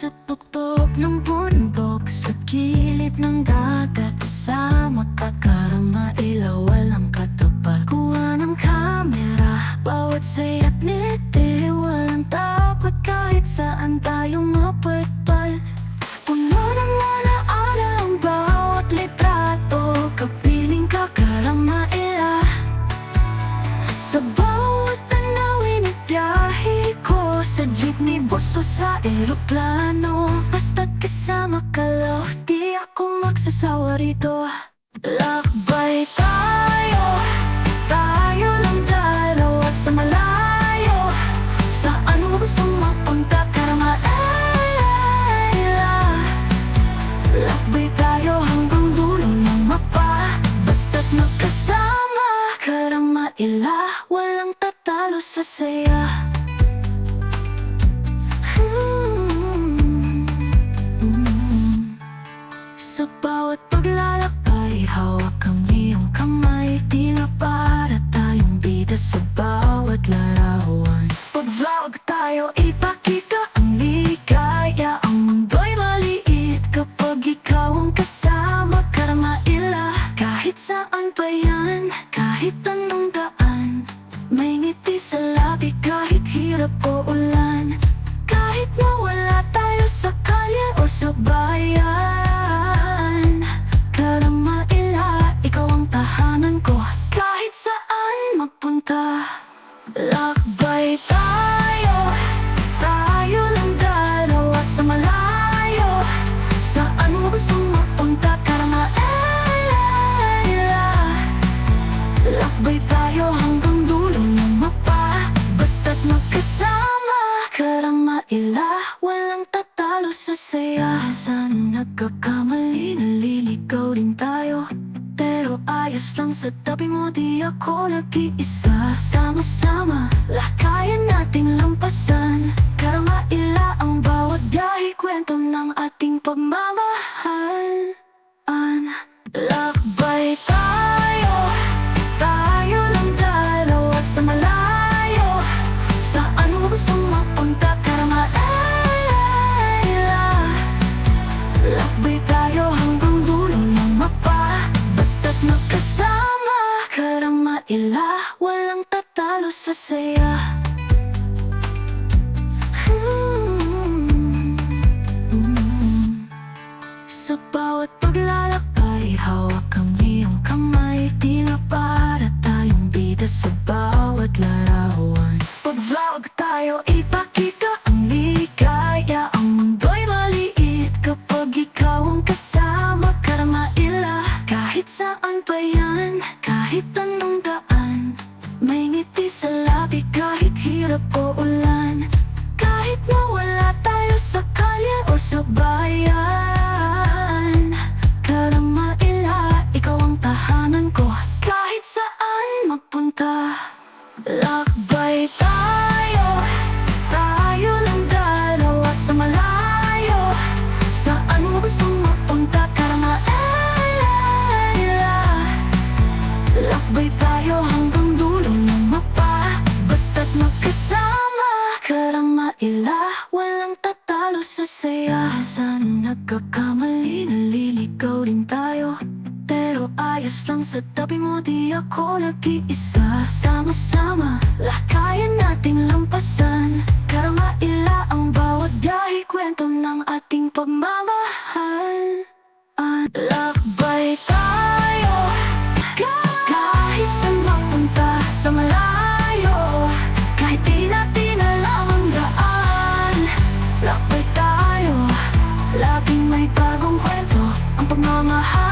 Sa tuktok ng bundok, sa gilid ng dagat, kasama ka, Cara Maila, walang katapat. Kuha ng kamera, bawat saya't ngiti, walang takot kahit saan tayo mapagpal. Puno ng alaala ang bawat litrato, kapiling ka, Cara Maila. Sa bawat tanawin at biyahe ko, sa jeepney, bus o sa eroplano, basta't kasama ka, love, di ako magsasawa rito. Lakbay tayo, tayo lang dalawa sa malayo. Saan mo gustong mapunta, Cara Maila? Lakbay tayo hanggang dulo ng mapa, basta't magkasama, Cara Maila, walang tatalo sa saya. Sa bawat paglalakbay, hawak ang iyong kamay, tila para tayong bida sa bawat larawan. Pag-vlog tayo, ipakita ang ligaya, ang mundo'y maliit kapag ikaw ang kasama, Cara Maila. Kahit saan pa yan, kahit anong daan, may ngiti sa labi kahit hirap o ulan. Kahit nawala tayo sa kalye o sa bayan, Cara Maila, ikaw ang tahanan ko kahit saan magpunta. Lakbay tayo, tayo lang dalawa sa malayo. Saan mo gustong mapunta, Cara Maila? Lakbay tayo hanggang dulo ng mapa, basta't magkasama, Cara Maila, walang tatalo sa saya. Saan nagkakamali, naliligaw din tayo, pero ayos lang sa tabi mo, di ako nag-iisa. Sama-sama, lakayan nating lampasan, Cara Maila, ang bawat biyahe, kwento ng ating pagmamahal. Lakbay tayo, tayo lang dalawa sa malayo. Saan mo gustong mapunta, Cara Maila? Lakbay tayo hanggang dulo ng mapa, basta't magkasama, Cara Maila, walang tatalo sa saya. Sa bawat paglalakbay, hawak ang iyong kamay, tila para tayong bida sa bawat larawan. Pag-vlog tayo, ipakita ang ligaya, ang mundo'y maliit kapag ikaw ang kasama, Cara Maila. Kahit saan pa yan, kahit anong daan, may ngiti sa labi kahit hirap o ulan. Kahit nawala tayo sa kalye o sa bayan, Cara Maila, ikaw ang tahanan ko kahit saan magpunta. Lakbay tayo, tayo lang dalawa sa malayo. Saan mo gustong mapunta, Cara Maila? Lakbay tayo hanggang dulo ng mapa, basta't magkasama, Cara Maila, walang tatalo sa saya. Saan nagkakamali, naliligaw din tayo, pero ayos lang sa tabi mo, di ako nag-iisa. Sama-sama, lakayan nating lampasan, Cara Maila, ang bawat biyahe, kwento ng ating pagmamahal. Lakbay tayo, kahit saan mapunta sa malayo, kahit di natin alam ang daan. Lakbay tayo, laging may bagong kwento, ang pagmamahal.